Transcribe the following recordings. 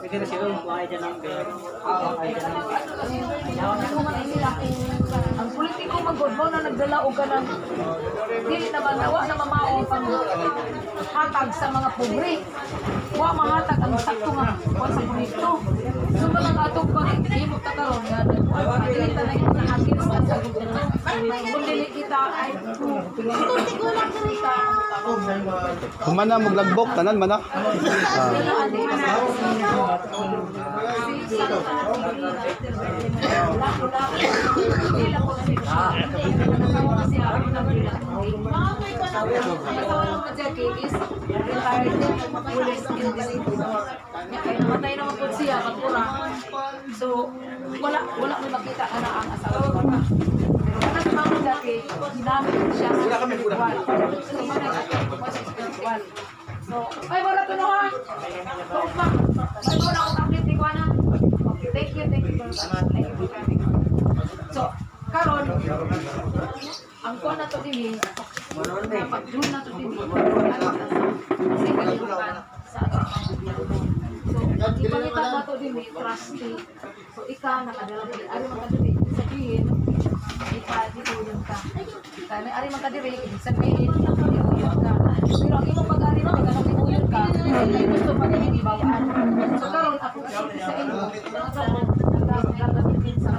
Pwede na sila yung buhay dyan ng ang politiko mag-godbo na nagdala o ka ng dili naman nawa na mamao pang hatag sa mga pobre. Wa mahatag ang sakto nga kung sa politiko. So ba lang atong pag-ihimo ta karon nga dili ta na yung hagis sa sagot na. Kung dili kita ay Kumana mo glagbok tanan mana. Matay naman po siya magpura. So wala may makita na ang asawa ko. Pero sa mga dati, ginamit siya sa spiritual. So spiritual. So, ay wala to no ha. So ma, may mo na akong update ko na. Thank you very much. Thank you for coming. So, karon ang ko na to dili pag-dun na to dili kasi kalibutan sa ating so ipangita na to dili trusty so ika nakadala dili ari makadili sabihin ika dito yun ka kaya ari makadili sabihin yun ka pero ang imong pag-ari na ganang ibuyon ka ay gusto pa din ibawaan so karon ako sa inyo gagamitin sa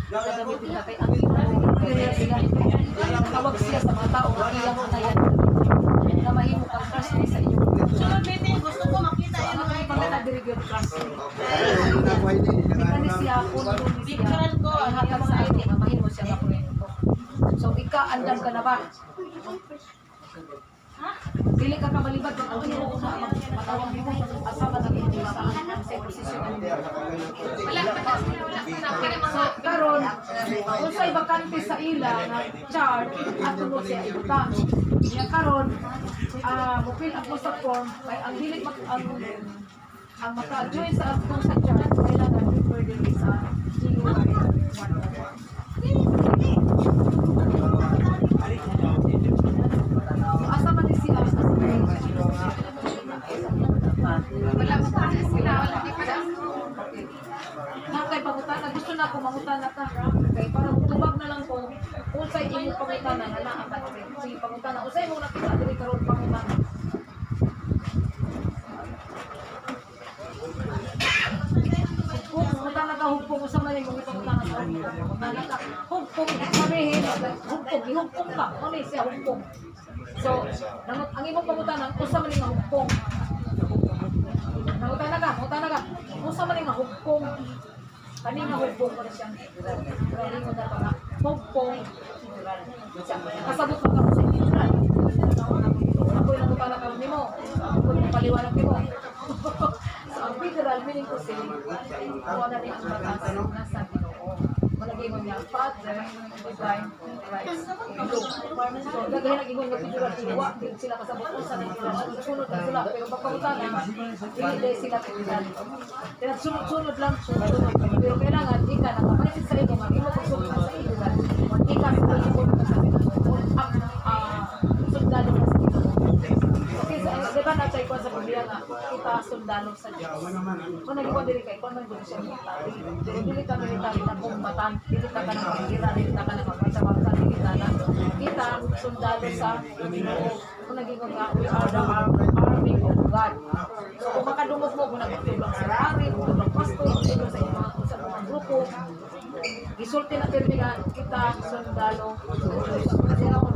gagamitin natin ang tawag siya sa mga tao na ilang na yan na mahimo kang trust sa iyo. Sunod meeting, gusto ko makita yung mga ipagkakadirig yung trust. Ikani siya, picturean ko, hatag sa iyo, na mahimo siya na kwento. So, ika, andam ka na ba? Dili ka kabalibad kung ano yung matawag mo asama na hindi sa posisyon. So, karon kung sa bakante sa ila na chart at tungod siya ibutang. Niya karon mupil ako sa form kay ang dili ang maka-join sa atong sa chart kailangan refer din sa GO 1. Asa man di sila sa wala mo pa sila wala di pa kay pangutana gusto na ko mangutana ka kay para tubag na lang ko unsay imong pangutana na naa ka sige pangutana unsay mo nakita diri karon pangutana pangutana ka hugpong usa man imong pangutana ka pangutana ka hugpong sabihin hugpong ka ano siya hugpong. So, ang imong pangutana, usa man nga hugpong. Mangutana ka. Usa man nga hugpong. Kani nga hugpong para siya. Kani mo dapat nga hugpong. Kasabot ka sa inyo. Ako yung nagutana ka nimo. Ako yung paliwanag nimo. So, ang federal meaning ko say, wala rin ang batas nasa Ginoo. Malagay mo niya, Father, Divine, Christ, Lord. So, gagawin ang ingon nga federal, iwa, din sila kasabot ko sa nagkilan. Sunod na sila, pero pagpangutana, hindi sila federal. Kaya sunod lang, sunod. Pero kailangan, ika nakapalitin sa inyo, mag-imo pagsunod sa federal. Ika nakapalitin sa federal. Sundalo na sa Ginoo. Okay, di ba na-check ko sa Biblia nga, kita sundalo sa Diyos. Kung nag-iwan diri kay, kung nag-iwan siya military. Pero dili ka military na bumbatan, dili ka na magira, dili ka na magpasabagsa, dili ka na. Kita sundalo sa Ginoo. Kung nag-iwan nga, we are the army of God. So kung makadungog mo, kung nagtulong sa hari, kung nagtulong pastor, kung sa mga grupo, isulti na termina, kita sundalo. Kasi ako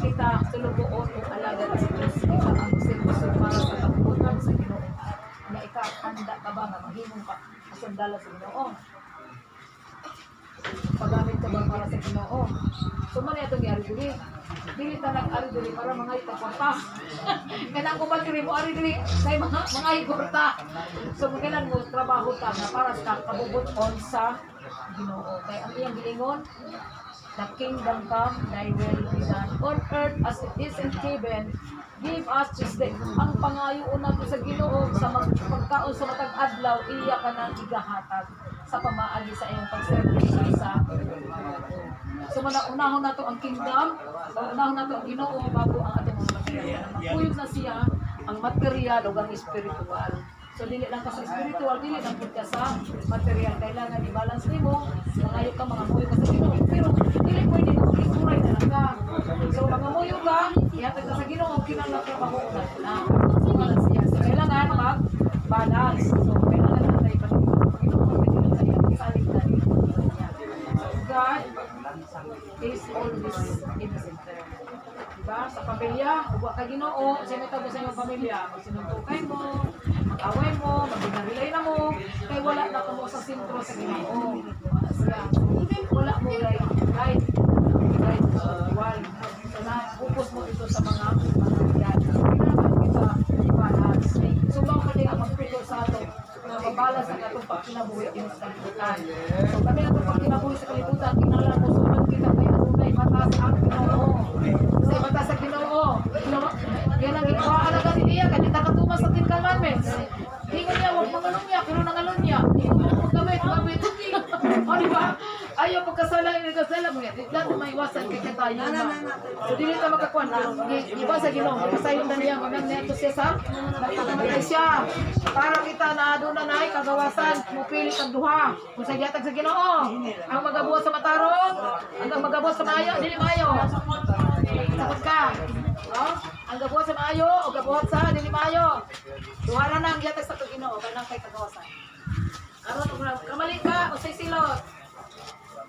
kita tulubuon o alaga sa Diyos. Kita ang servisyo para sa kabubutan sa Ginoo. Na ikahanda ka ba nga mahimong ka sundalo sa Ginoo? Paggamit ka ba para sa Ginoo? So man itong i-ari dili. Dili ta nag-ari dili para mga itapurta. Kailangan ko ba mo ari dili kay mga igurta. So kailangan mo trabaho ta na para sa kabubuton sa Ginoo. Kay ang iyang giingon, the kingdom come, thy will be done on earth as it is in heaven. Give us this day. Ang pangayoon nato sa Ginoo sa pagkaon sa matag adlaw, iya ka nang igahatag sa pamaagi sa iyong pagservisyo sa So unahon na to ang kingdom, unahon na to ang Ginoo bago ang atong mga material. Makuyog na siya ang material ug ang spiritual. So dili lang ka sa spiritual, dili lang pud ka sa material. Kailangan i-balance nimo, mangayo ka mga muyo ka sa Ginoo. Pero dili pwede mo ikuray na lang ka. So mga muyo ka, ihatag ka sa Ginoo kinahanglan trabaho na. Balance siya. So kailangan mag-balance. So kailangan natin Ginoo pwede sa iya salig na rin. God is always in the center. Diba? Sa pamilya, uwa ka Ginoo, sino tabo sa iyong pamilya, magsinuntukay mo, mag-away mo, mag-binarelay na mo, kay wala na mo sa sentro sa Ginoo. Wala mo right spiritual. So na-focus mo ito sa mga yan. Kailangan kita i-balance. Subang ka din ang mag-prepare sa ato na mabalas ang atong pagkinabuhi din sa kalibutan. So kami atong pagkinabuhi sa kalibutan, kinala mo sulat kita kay adunay batas ang Ginoo. Sa batas sa Ginoo. Yan ang ginawa na gani niya kay nakatumas sa Ten Commandments. Ingon niya wag mangalon niya pero nangalon niya. Ingon mo gamit. O di ba? Ayaw pagkasala mo yan. Lang maiwasan kay tayo na. So dili ta makakuan. Iba sa Ginoo, pasayon na niya manang neto siya sa nagpakamatay siya. Para kita na aduna nay kagawasan, mupili kag duha. Kung sa gihatag sa Ginoo, ang magabuhat sa matarong, ang magabuhat sa maayo, dili maayo. Sakot ka. No? Ang gabuhat sa maayo o gabuhat sa dili maayo. Duha ra na ang gihatag sa Ginoo kanang kay kagawasan. Aron kamali ka o say silot.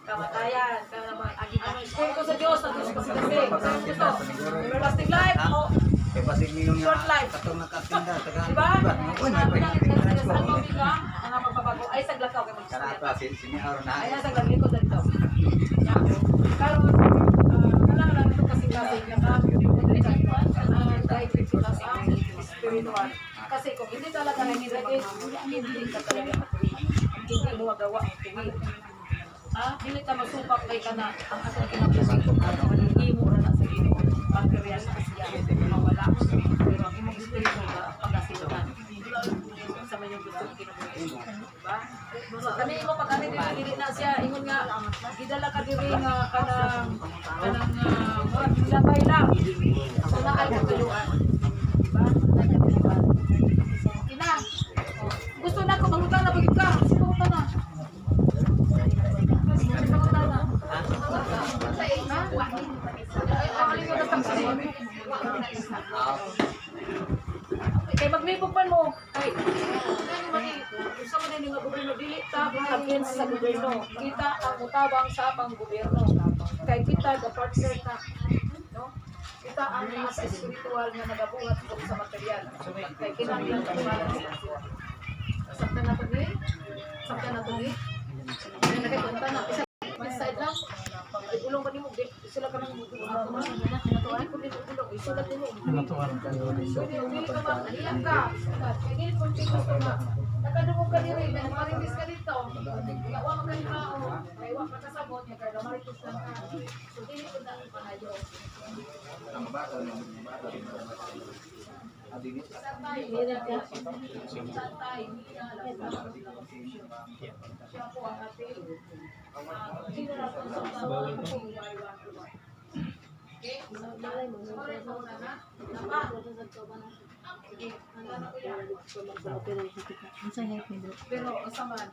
Kamatayan, ang Espiritu sa Diyos, ang Diyos kasi kasi. Saan gusto? Everlasting life o short life? Diba? Ang pamilya, mga magbabago, ay saglakaw kayo mag-istorya. Ay saglakaw dito. Karon, kailangan lang ito kasi spiritual. Kasi kung hindi talaga nag-ready, hindi ka talaga matuloy. Hindi mo magawa ang tuwid. Dili ta masubak kay kana ang atong kinabuhi kung ano hindi mo ra na sa Ginoo material na siya mawala pero ang imong espiritu ba pagasiluhan sa man yung gusto kinabuhi ba so kani imo pagani dili na siya ingon nga gidala ka diri nga kanang murag labay lang so naay katuluan ba ina gusto na ko mangutang na bagid ka sumutang na kay maglibog mo kay usa man ni nga gobyerno dili ta against sa gobyerno kita ang mutabang sa pang-gobyerno kay kita the partner ta no kita ang sa spiritual nga nagabuhat sa material kay kinahanglan ka sakta na to ni nakikita na isa side lang ulong ba nimo sila ka nang natuan ko dito isulat nimo natuan ka dili ka ba iyak ka kay kung gusto nga nakadungog ka diri may maritis ka dito yawa man kay tao kay wa pa kasabot nga kay maritis lang ka so dili ko na panayo Santay, siya po ang ating general consultant. Okay, sorry po na na. Pero kasaman.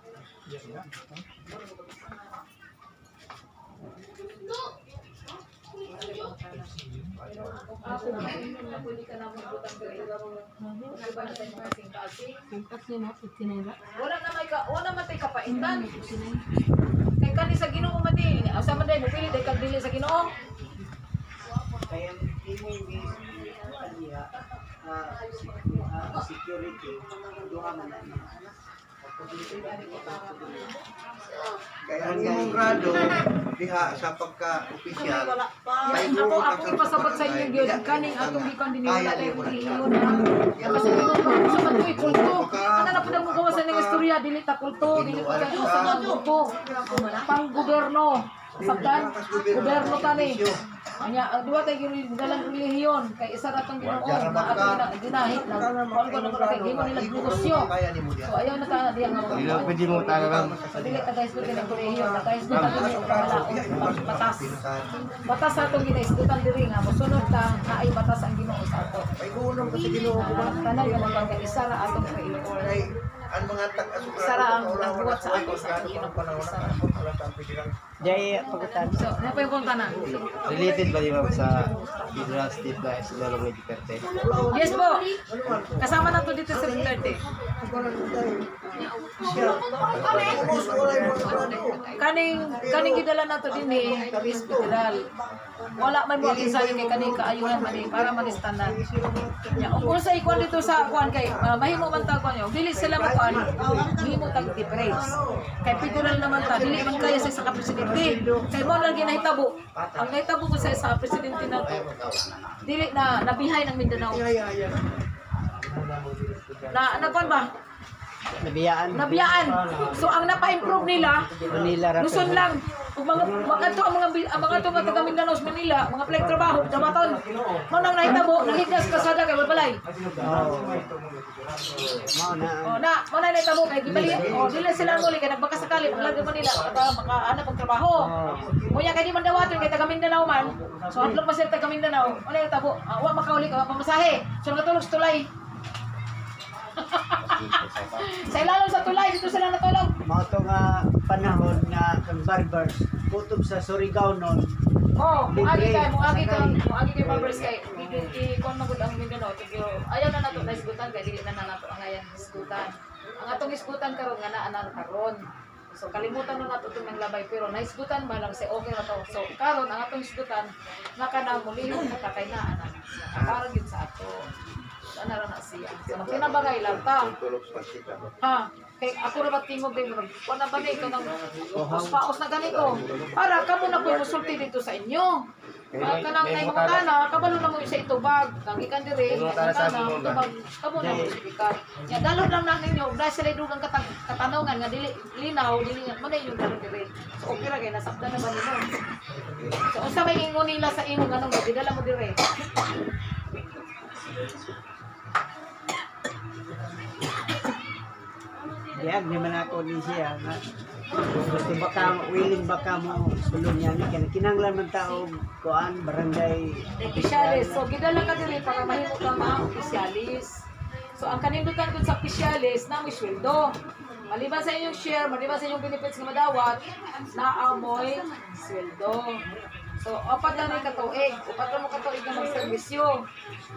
Ako na pwede ka naman butang iba na tayo mga singkasi. Wala man tayo kapaitan. Kaya kani sa Ginoo mati. Asa man tayo mupili tayo kagdili sa Ginoo. Kaya hindi security duha man na. Kaya ang imong grado diha sa pagka-opisyal. Ako pasabot sa inyo gyud kaning atong gikan din wala tayo iyon. Kasi ito sa matoy kulto. Ana na pud mo gawas sa ning istorya dili ta kulto, dili pa sa grupo. Pang gobyerno. Saktan, gobyerno tani. Anya ang duwa kay dalang relihiyon kay isa ra tong Ginoo na ato ginahit na kon kon kay gimo nila negosyo. So ayaw na ta diya nga Hindi na pwede mo talagang dili ta guys ko kay relihiyon, na guys ko ta dili batas. Batas sa atong ginaisgutan diri nga mosunod ta na ay batas ang Ginoo sa ato. Tanan nga mga kay isa ra atong creator. Ang mga Sara ang nagbuhat sa ato sa Ginoo. Jay, pagutan. So, ano pa yung punta na? related ba di ba sa Federal State na Isidoro Duterte? Yes po. Kasama na to dito sa Duterte. Kaning gidala na to din eh, is federal. Wala man mo sa kay kaning kaayuhan man eh, para manistanan. Ya, kung sa ikuan dito sa kuan kay mahimo man ta kuan yo. Dili sila mo kuan. Mahimo tag difference. Kay federal naman ta, dili man kaya sa presidente. Kay mo lang ginahitabo. Ang nahitabo ko sa presidente na to. Dili na nabihay ng Mindanao. Na kuan ba? Nabiyaan. So ang napa-improve nila, Luzon lang. Kung mga to ang mga to nga taga Mindanao sa Manila, mga play trabaho, dawaton. Mo nang nahitabo, nanghigas kasada kay balbalay. Mo na nahitabo kay gibali. Dili sila nguli kay nagbaka sakali paglagi Manila para makahanap og trabaho. Kunya kay di man dawaton kay taga Mindanao man. So hadlok pa sila taga Mindanao. Ano nahitabo? Wa makauli ka pamasahe. So natulog sa tulay. Sa ilalim sa tulay, dito sila natulog. Mga ito nga panahon nga kang barbers, kutob sa Surigao nun. Muagi kay barbers kay ikon magud ang Mindanao tigyo. Ayaw na nato na isgutan kay dili na nato ang ayan isgutan. Ang atong isgutan karon nga naa karon. So kalimutan na nato itong labay pero naisgutan man lang say okay na to. So karon ang atong isgutan nga kana mulihon na kay naa na. Para gyud sa ato. Ana ra na siya. So pinabagay lang ta. Ha, kay ako ra ba tingog din mo. Kuno ba dito nang paos na ganito. Para kamo na po musulti dito sa inyo. Kanang nay mga kana, kabalo na mo sa itubag. Kang ikan dire, kana tubag kamo na mo sipikat. Ya dalon lang na ninyo, dahil sila dugang katanungan nga dili linaw, dili nga man yung dalon dire. So okay ra kay nasaktan na ba nimo. So unsa may ingon nila sa imo nganong gidala mo dire. Diag ni man ako ni siya nga gusto baka willing baka mo sulong yan kaya kinanglan man tao kuan barangay Opisyalis. So gidala ka diri para mahimo ka ma-opisyalis. So ang kanindutan kun sa opisyalis na may sweldo. Maliban sa inyong share, maliban sa inyong benefits nga madawat, naamoy sweldo. So, apat lang rin katuig. Upat lang mo katuig na mag-servisyo.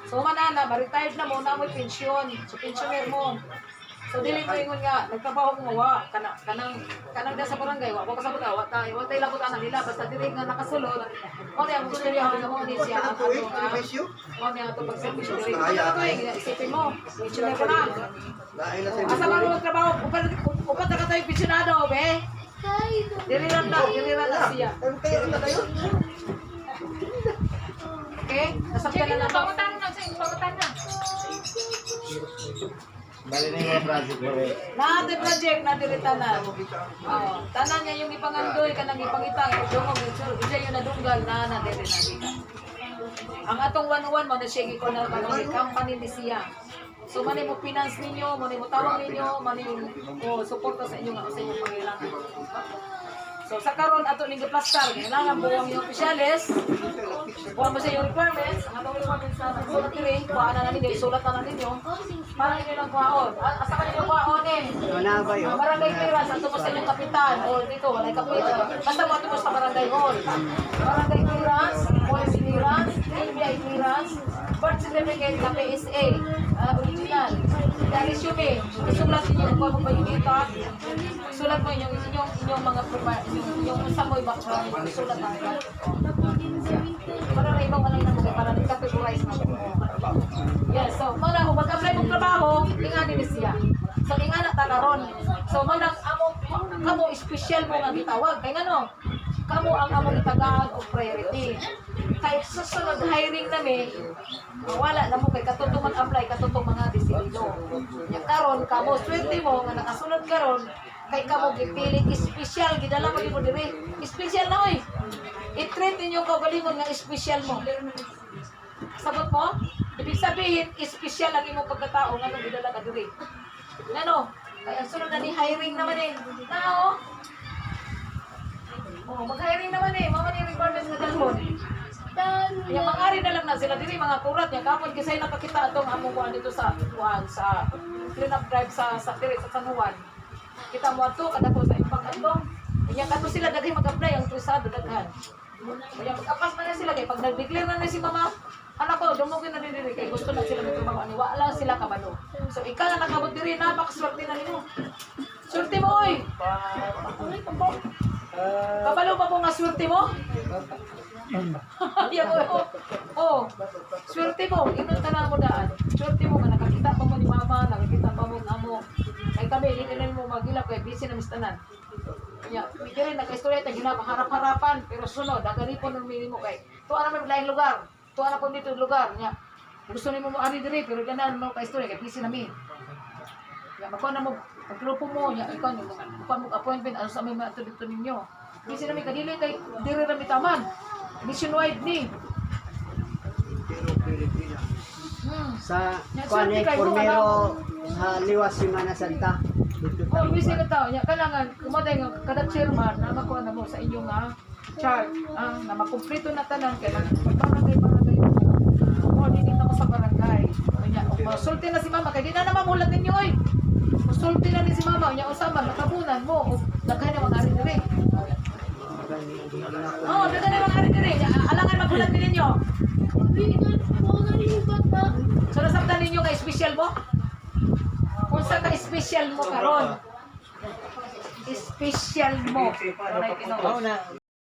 So, manana, ma-retired na mo, na mo pensyon. So, pensioner mo. So, dili ko ingon nga, nagtrabaho mo wa. Kanang da sa barangay, wa ko kasabot wa tayo. Wa tayo labot ana nila. Basta dili nga nakasulod. O niya, mo gusto niya, mo ni siya. Ang ato nga. O niya, ito pag-servisyo dili. Isipin mo, pensioner ko na. Asa ba mo magtrabaho? Upat na katuig pensionado, be? Dili lang na siya. Okay? Nasakyan na lang. Pangutan na sa inyo, pangutan na. Bali na yung mga project mo eh. Naate project na diri tanan. Tanan niya yung ipangandoy kanang ipangitang dungog siya yung nadunggal na diri na kita. Ang atong 101 mo na siya ko na kanang company ni siya. So mani mo finance ninyo, mani mo tawag ninyo, mani mo suporta sa inyo nga sa inyong pangailangan. So sa karon ato ning giplastar, kailangan buwang yung opisyalis. Buwang mo sa yung requirements, ang atong requirements na sulat diri, kuhaan na ninyo, isulat na ninyo. Para ninyo lang kuhaon. Asa ka ninyo kuhaon eh? wala ba yun Barangay clearance, ato mo sa inyong kapitan. O dito, walay kapitan. Basta mo ato mo sa barangay hall. Barangay clearance, police clearance, NBI clearance, birth certificate na PSA, original. Kaya resume, isulat ninyo kung ano ba yung data. Sulat mo inyong mga yung samoy background, sulat na nila. Para na ibang malay na mo, para nag-categorize na mo. Yes, so mga kung mag-apply mong trabaho, ingani ni siya. So ingana ta karon. So manang kamo special mo nga gitawag. Kay ngano? Kamo ang among itagaan og priority. Kay susunod hiring nami, wala na mo kay katutong mag-apply katutong mga disiplino. Nya karon kamo swerte mo nga nakasunod karon kay kamo gipiling special gidala mo nimo diri. Special na oy. I-treat ninyo kaugalingon nga special mo. Sagot mo? Ibig sabihin, special ang imong pagkatao nga nung gidala ka diri. Ano? Kaya ang sunod na ni hiring naman eh. Tao. Oh, mag-hiring naman eh. Mama ni requirements nga dalhon. Kaya mang-ari na lang na sila diri mga kurat niya kapon kisay nakakita atong among kuan dito sa kuan sa clean up drive sa diri sa San Juan. Kita mo ato kada ko sa impang atong. Kaya kato sila daghay mag-apply ang trisado daghan. Kaya mag-apas na sila kay pag nag-declare na si mama, anak ko dumugin na diri kay gusto na sila magtrabaho ani wala sila kabalo. So ikaw na nakabot diri napakaswerte na nimo. Swerte mo oy. Kabalo pa po nga swerte mo? Oh, swerte mo, inong tanan mo daan. Swerte mo nga nakakita pa mo ni mama, nakakita pa mo ng amo. Kay kami, hindi na mo magilap kay busy na mistanan. Ya, hindi rin nagka-istorya tayo ginapa-harap-harapan, pero sunod, agari po ng minimo kay. Tuwa naman laing lugar, tuwa na po dito lugar. Ya, gusto ni mo ari diri, pero ganan mo ka-istorya kay busy na mi. Ya, makuha na mo, paglupo mo, ya, ikaw, makuha mo appointment, ano sa may mga dito ninyo. Busy na mi, kadili kay diri na mi taman. Nationwide ni. Pero Pilipinas. Sa Ya, kuan swerte eh, kay mo, Pormero sa Liwas Semana Santa. Dito Oh, tayo. busy ka tao. Ya, kailangan, kumatay nga, kada chairman, na makuha na mo sa inyong chart, na makumpleto na tanan, kailangan barangay mo. Coordinate na mo sa barangay. Kanya, masulti na si mama, kaya di na naman mulat ninyo, oy. Masulti na ni si mama, kanya usama, nakabunan mo, o daghay na mag-ari diri. Oh, daghay na mag-ari diri. Alangan magulat din ninyo. So, nasabtan ninyo kay special mo? Kung sa ka-special mo karon. Special mo. Alright, Oo na.